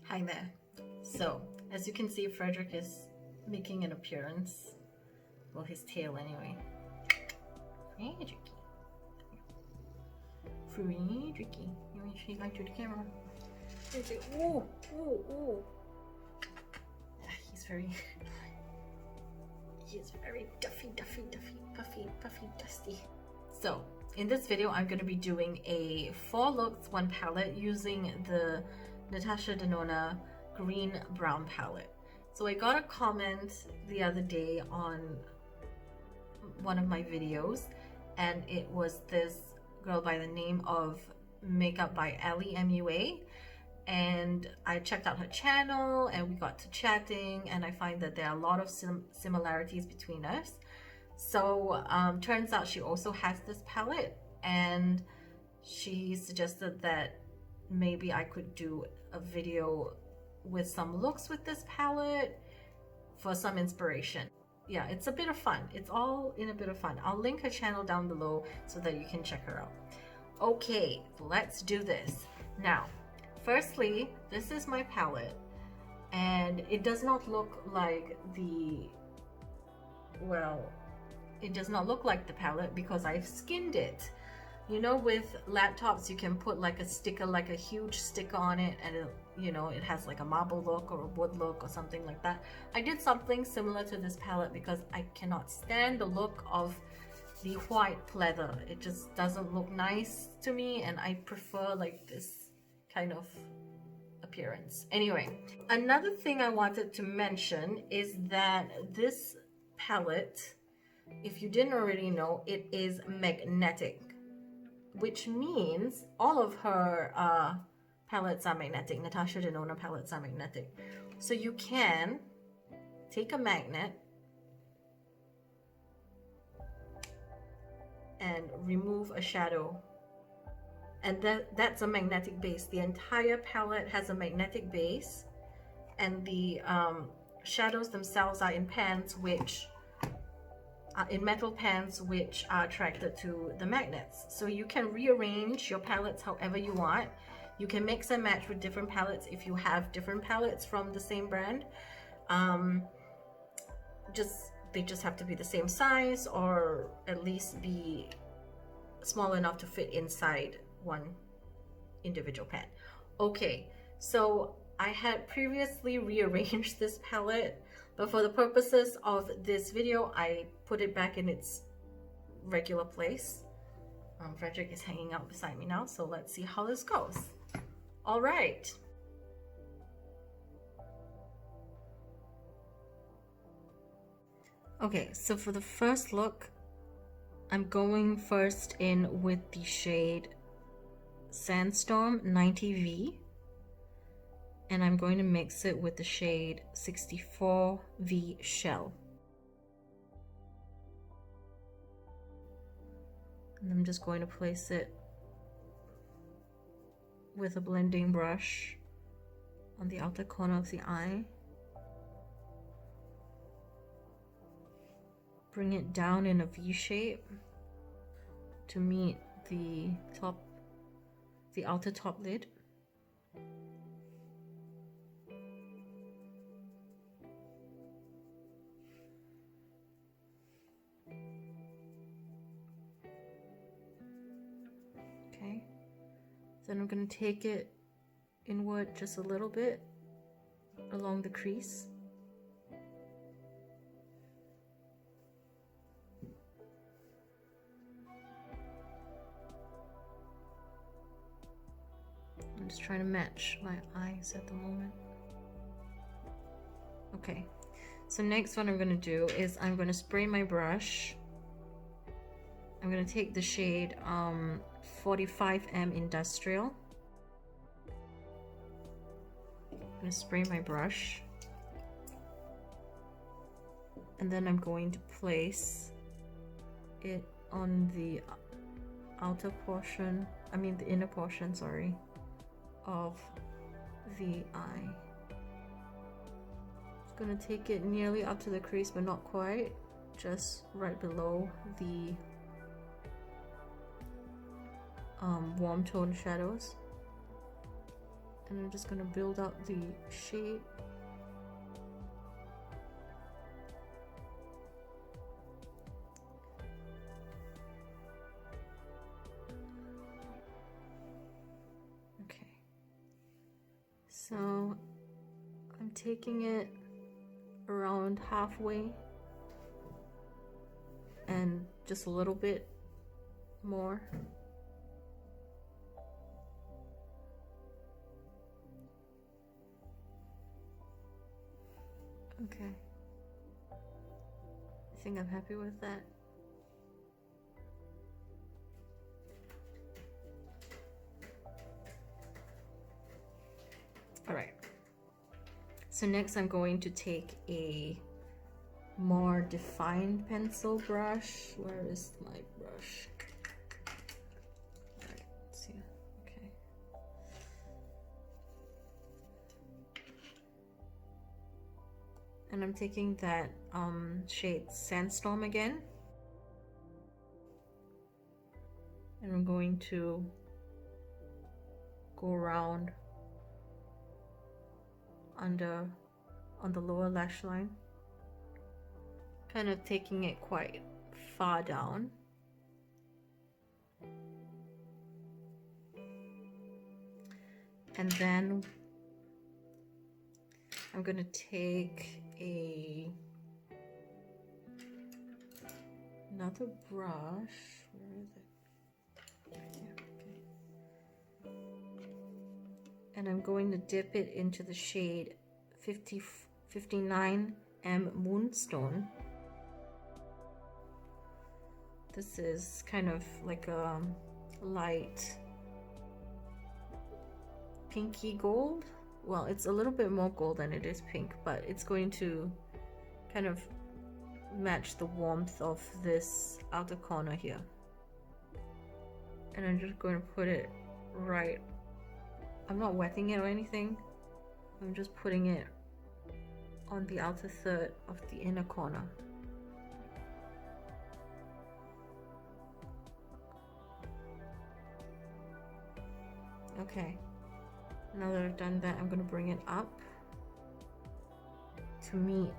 Hi there. So, as you can see, Frederick is making an appearance. Well, his tail anyway. Fredericky. You want to say hi to the camera? Ooh, ooh, ooh. He's very puffy, dusty. So, in this video, I'm going to be doing a 4 looks, 1 palette using the Natasha Denona green brown palette. So I got a comment the other day on one of my videos, and it was this girl by the name of MakeupByAly, MUA, and I checked out her channel and we got to chatting, and I find that there are a lot of similarities between us. So turns out she also has this palette, and she suggested that maybe I could do a video with some looks with this palette for some inspiration. Yeah, it's a bit of fun. It's all in a bit of fun. I'll link her channel down below so that you can check her out. Okay, let's do this. Now, firstly, this is my palette, and it does not look like the, well, it does not look like the palette because I've skinned it. You know, with laptops, you can put like a sticker, like a huge sticker on it, and it, you know, it has like a marble look or a wood look or something like that. I did something similar to this palette because I cannot stand the look of the white pleather. It just doesn't look nice to me, and I prefer like this kind of appearance. Anyway, another thing I wanted to mention is that this palette, if you didn't already know, it is magnetic, which means all of her palettes are magnetic. Natasha Denona palettes are magnetic. So you can take a magnet and remove a shadow, and that's a magnetic base. The entire palette has a magnetic base, and the shadows themselves are in pans, which in metal pans, which are attracted to the magnets. So you can rearrange your palettes however you want. You can mix and match with different palettes if you have different palettes from the same brand. They just have to be the same size, or at least be small enough to fit inside one individual pan. Okay, so I had previously rearranged this palette, but for the purposes of this video, I put it back in its regular place. Frederick is hanging out beside me now, so let's see how this goes. All right. Okay, so for the first look, I'm going first in with the shade Sandstorm 90V, and I'm going to mix it with the shade 64V Shell. And I'm just going to place it with a blending brush on the outer corner of the eye. Bring it down in a V shape to meet the outer top lid. Okay, then I'm going to take it inward just a little bit along the crease. I'm just trying to match my eyes at the moment. Okay, so next what I'm going to do is I'm going to spray my brush. I'm going to take the shade 45M Industrial. I'm going to spray my brush, and then I'm going to place it on the outer portion, the inner portion, sorry, of the eye. Just gonna take it nearly up to the crease, but not quite, just right below the warm tone shadows. And I'm just gonna build up the shade. Okay, so I'm taking it around halfway and just a little bit more. Okay, I think I'm happy with that. All right, so next I'm going to take a more defined pencil brush. Where is my brush? All right, let's see. Okay. And I'm taking that shade Sandstorm again. And I'm going to go around on the lower lash line, kind of taking it quite far down. And then I'm gonna take another brush. Where is it? Right here. Okay. And I'm going to dip it into the shade 59M Moonstone. This is kind of like a light pinky gold. Well, it's a little bit more gold than it is pink, but it's going to kind of match the warmth of this outer corner here. And I'm just going to put it right, I'm not wetting it or anything, I'm just putting it on the outer third of the inner corner. Okay, now that I've done that, I'm going to bring it up to meet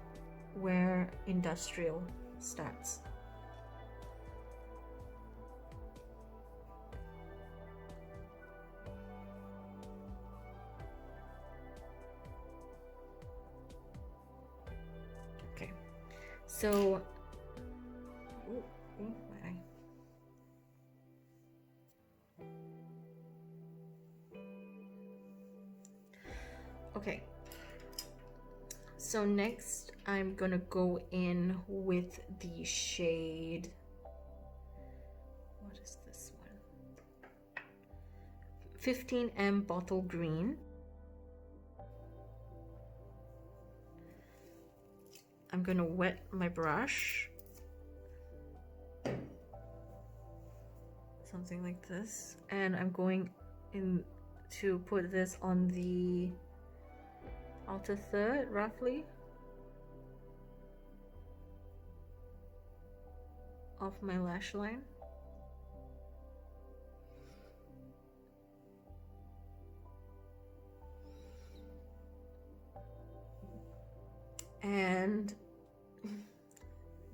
where Industrial starts. Okay, so my eye. Okay, so next I'm gonna go in with the shade, what is this one? 15M Bottle Green. I'm gonna wet my brush, something like this, and I'm going in to put this on the outer third, roughly, of my lash line. And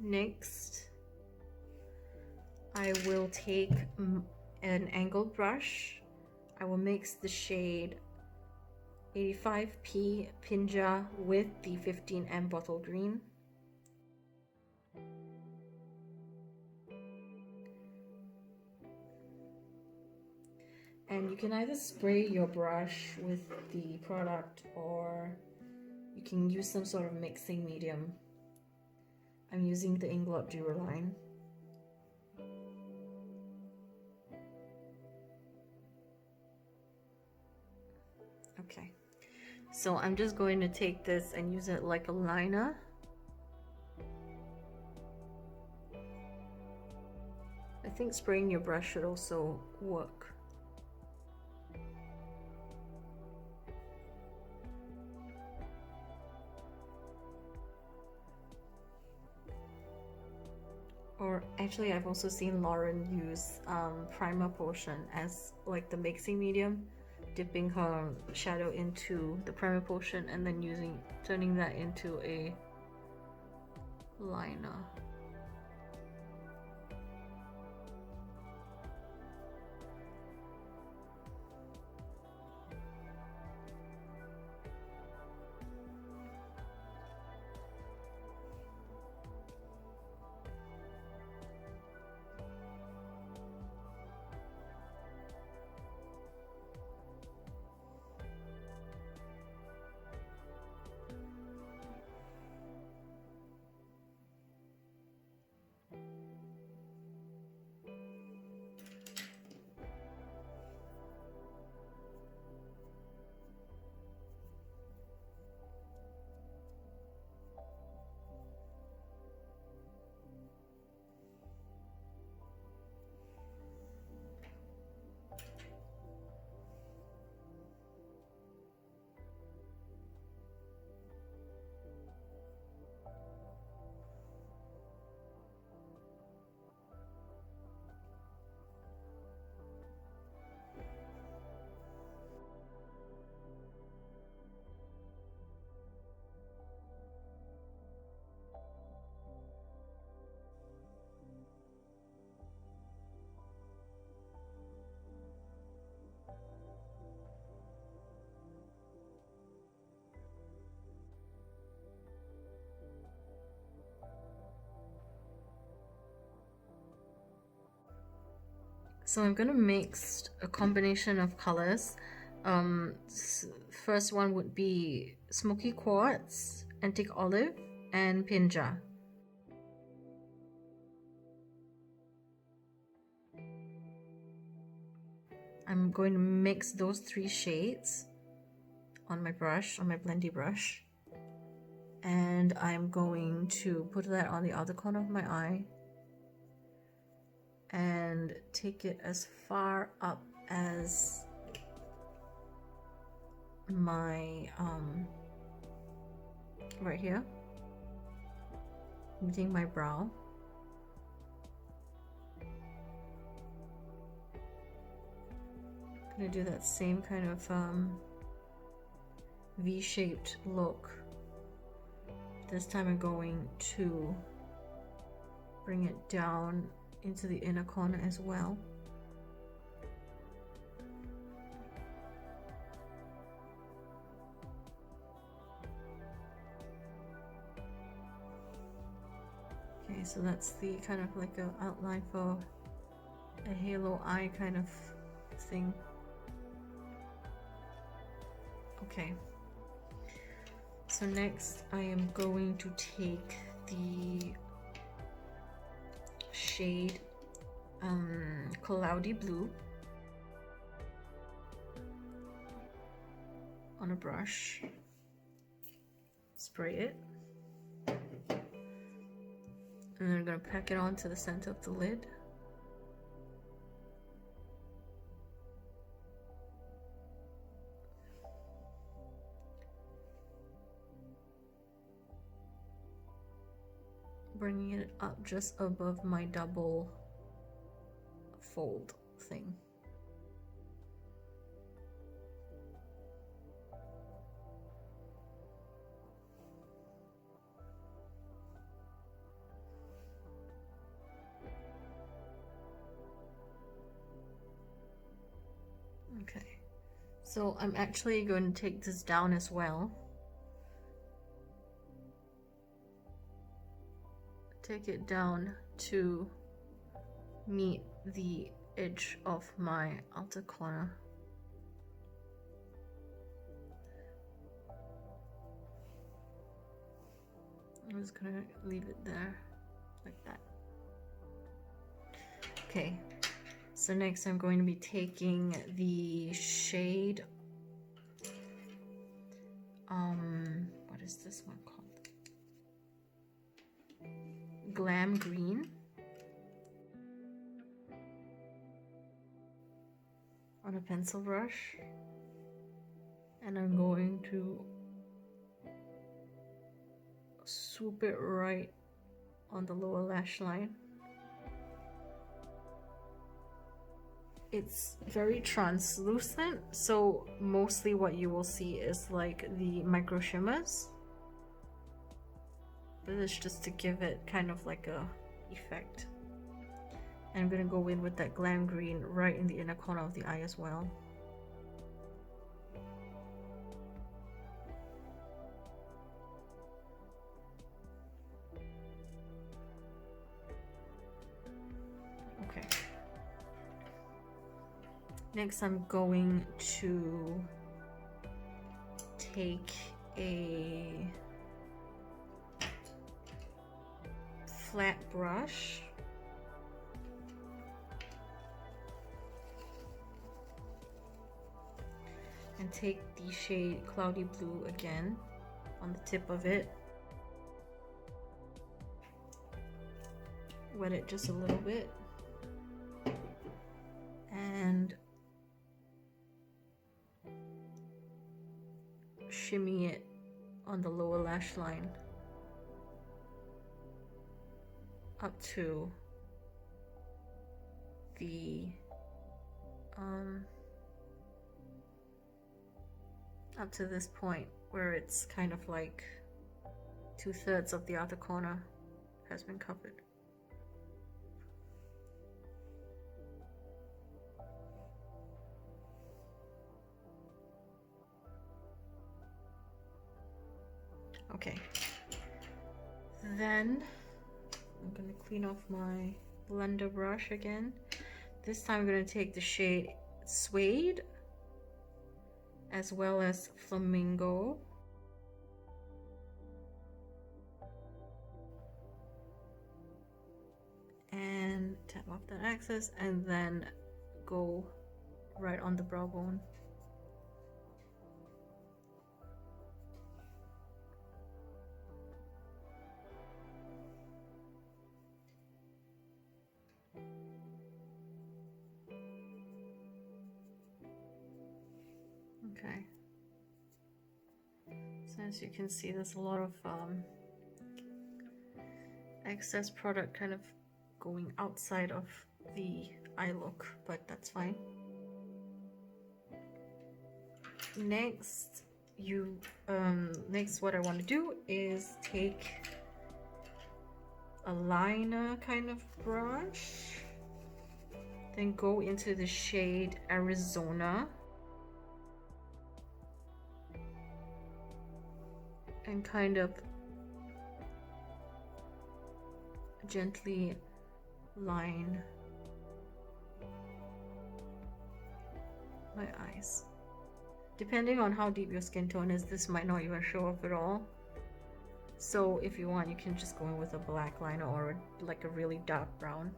next I will take an angled brush. I will mix the shade 85P Pinja with the 15M Bottle Green. And you can either spray your brush with the product or you can use some sort of mixing medium. I'm using the Inglot Duraline. Okay, so I'm just going to take this and use it like a liner. I think spraying your brush should also work. Or actually, I've also seen Lauren use primer potion as like the mixing medium dipping her shadow into the primer potion and then turning that into a liner. So I'm gonna mix a combination of colors. First one would be Smoky Quartz, Antique Olive, and Pinja. I'm going to mix those 3 shades on my brush, on my blendy brush. And I'm going to put that on the outer corner of my eye and take it as far up as my right here, meeting my brow. I'm gonna do that same kind of V-shaped look. This time I'm going to bring it down into the inner corner as well. Okay, so that's the kind of like an outline for a halo eye kind of thing. Okay, so next I am going to take the shade Cloudy Blue on a brush, spray it, and then I'm going to pack it onto the center of the lid. Bringing it up just above my double fold thing. Okay, so I'm actually going to take this down as well. Take it down to meet the edge of my outer corner. I'm just gonna leave it there like that. Okay, so next I'm going to be taking the shade what is this one called? Glam Green on a pencil brush, and I'm going to swoop it right on the lower lash line. it's very translucent, so mostly what you will see is like the micro shimmers. But it's just to give it kind of like a effect. And I'm gonna go in with that glam green right in the inner corner of the eye as well. Okay. Next, I'm going to take a flat brush and take the shade Cloudy Blue again on the tip of it. Wet it just a little bit and shimmy it on the lower lash line up to the up to this point where it's kind of like 2/3 of the outer corner has been covered. Okay, then I'm gonna clean off my blender brush again. This time I'm gonna take the shade Suede as well as Flamingo. And tap off that excess and then go right on the brow bone. Okay, so as you can see, there's a lot of excess product kind of going outside of the eye look, but that's fine. Next, what I want to do is take a liner kind of brush, then go into the shade Arizona and kind of gently line my eyes. Depending on how deep your skin tone is, this might not even show up at all. So if you want, you can just go in with a black liner or like a really dark brown.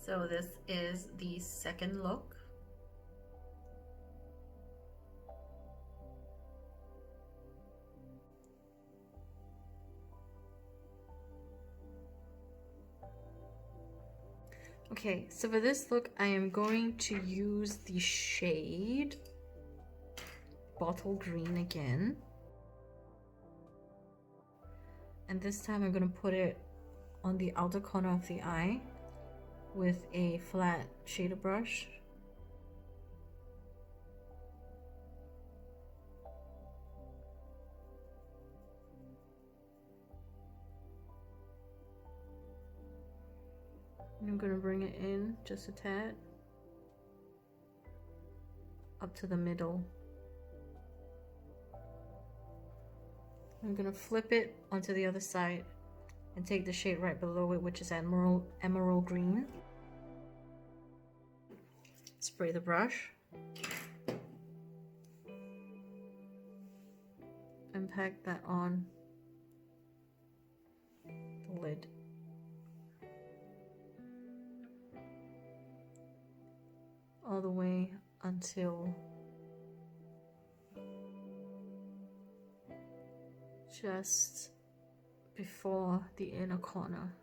So this is the second look. Okay, so for this look, I am going to use the shade Bottle Green again. And this time I'm going to put it on the outer corner of the eye with a flat shader brush. And I'm going to bring it in just a tad up to the middle. I'm going to flip it onto the other side and take the shade right below it, which is emerald green. Spray the brush and pack that on lid. All the way until just before the inner corner.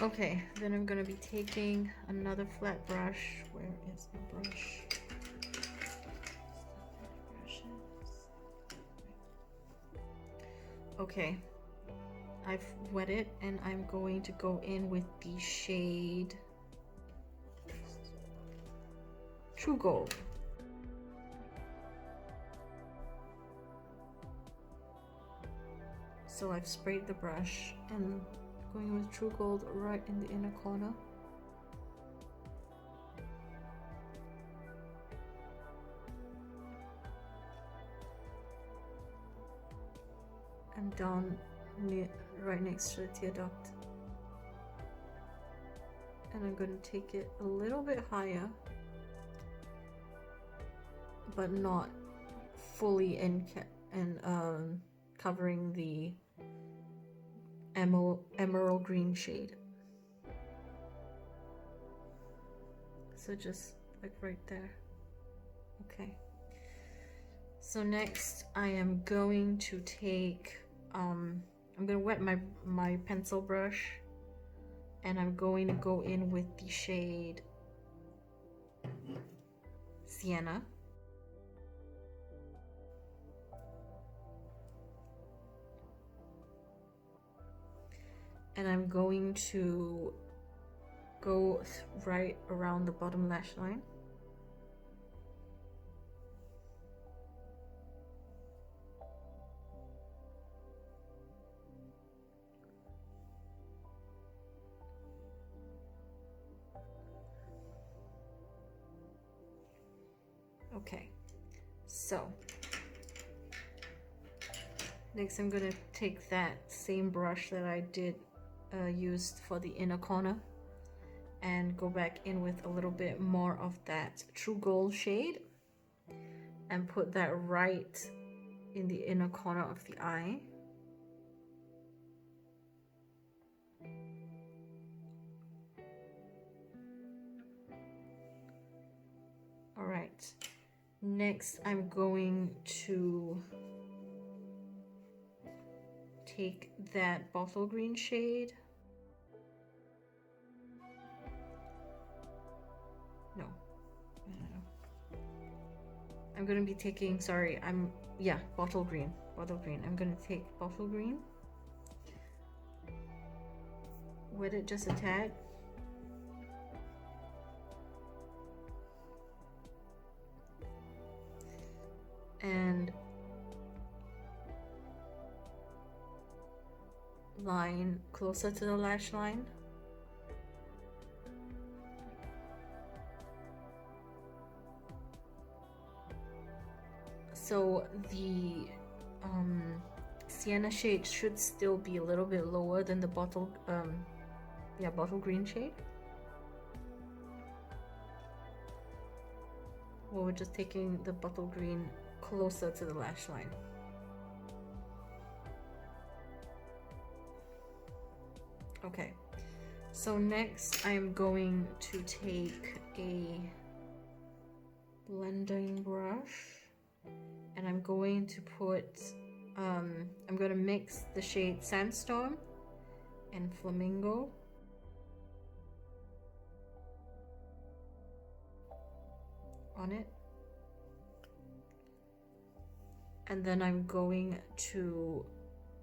Okay, then I'm gonna be taking another flat brush. Where is my brush? Okay, I've wet it and I'm going to go in with the shade True Gold. So I've sprayed the brush and going with True Gold right in the inner corner. And down near, right next to the tear duct. And I'm going to take it a little bit higher, but not fully covering the emerald green shade. So just like right there. Okay. So next I am going to take I'm gonna wet my pencil brush, and I'm going to go in with the shade Sienna. And I'm going to go right around the bottom lash line. Okay, so next I'm gonna take that same brush that I did used for the inner corner and go back in with a little bit more of that True Gold shade and put that right in the inner corner of the eye. All right, next I'm going to take that bottle green shade. No. I'm gonna be taking, sorry, bottle green. I'm gonna take bottle green, wet it just a tad, and line closer to the lash line. So the sienna shade should still be a little bit lower than the bottle green shade. Well, we're just taking the bottle green closer to the lash line. Okay, so next I'm going to take a blending brush and I'm going to put I'm going to mix the shade Sandstorm and Flamingo. On it, and then I'm going to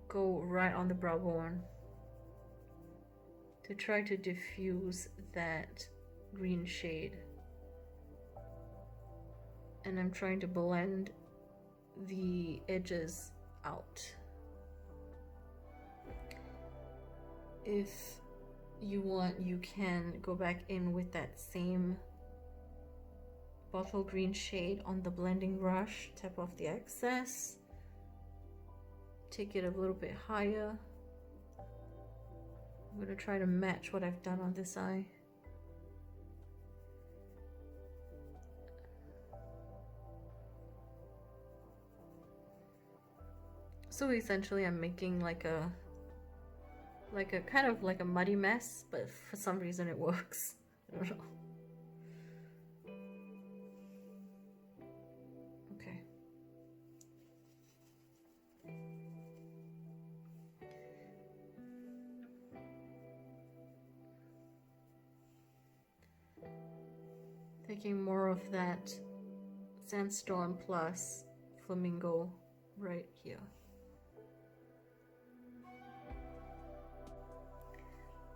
go right on the brow bone to try to diffuse that green shade, and I'm trying to blend the edges out. If you want, you can go back in with that same bottle green shade on the blending brush, tap off the excess, take it a little bit higher. I'm going to try to match what I've done on this eye. So essentially I'm making like a kind of like a muddy mess, but for some reason it works. I don't know. Okay. Taking more of that Sandstorm plus Flamingo right here.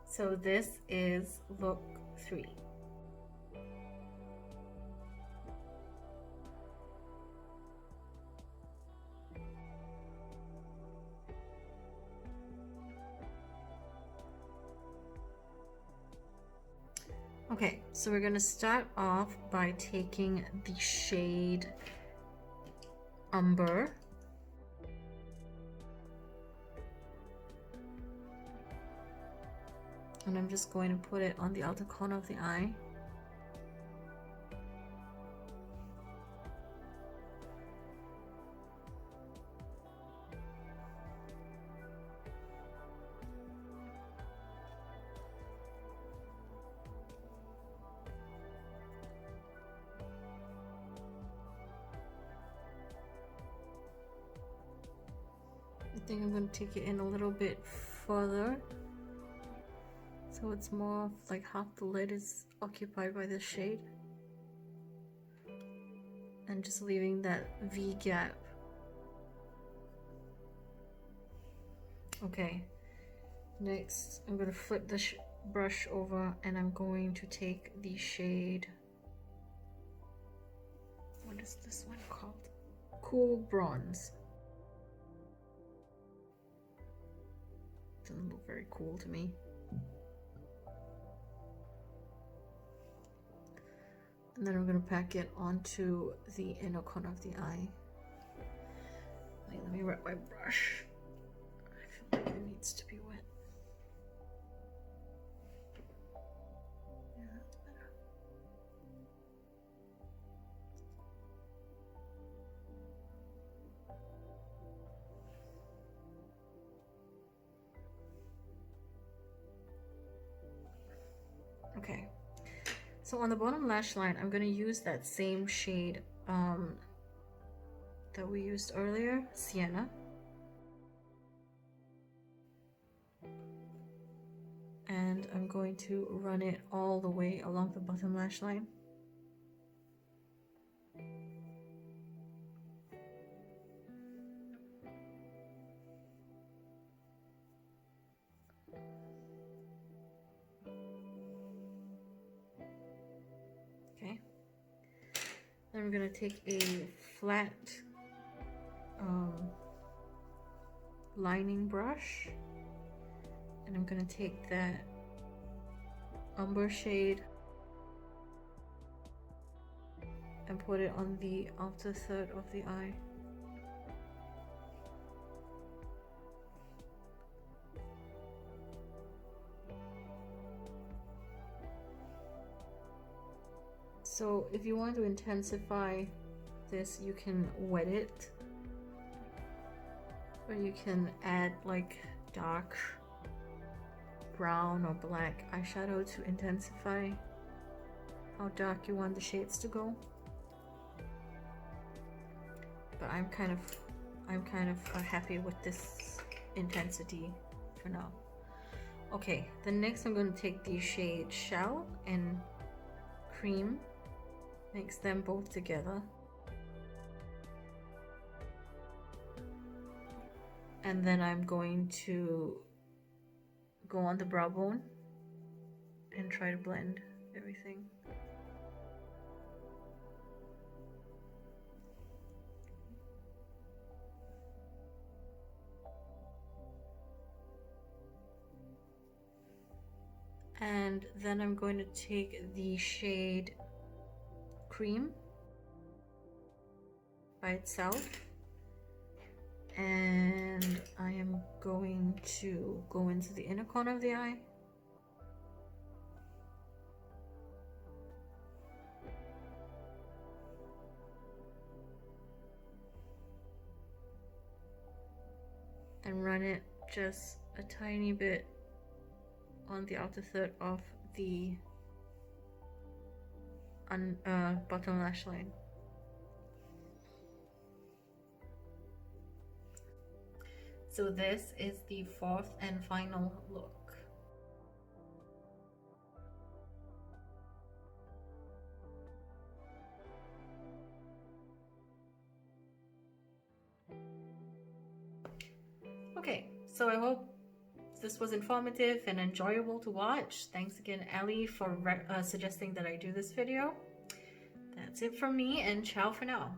So this is look 3. Okay, so we're gonna start off by taking the shade Umber. And I'm just going to put it on the outer corner of the eye. I think I'm going to take it in a little bit further, so it's more like half the lid is occupied by this shade, and just leaving that V gap. Okay, next I'm going to flip the brush over and I'm going to take the shade, what is this one called? Cool Bronze. Doesn't look very cool to me. And then I'm going to pack it onto the inner corner of the eye. Wait, let me wet my brush. I feel like it needs to be wet. Yeah, that's better. Okay. So on the bottom lash line, I'm going to use that same shade that we used earlier, Sienna. And I'm going to run it all the way along the bottom lash line. Okay. Then I'm going to take a flat lining brush, and I'm going to take that umber shade and put it on the outer third of the eye. So if you want to intensify this, you can wet it, or you can add like dark brown or black eyeshadow to intensify how dark you want the shades to go. But I'm kind of happy with this intensity for now. Okay, then next I'm going to take the shade Shell and Cream, mix them both together, and then I'm going to go on the brow bone and try to blend everything. And then I'm going to take the shade Cream by itself, and I am going to go into the inner corner of the eye. and run it just a tiny bit on the outer third of the bottom lash line. So this is the fourth and final look. Okay, so I hope this was informative and enjoyable to watch. Thanks again, Ellie, for suggesting that I do this video. That's it from me, and ciao for now.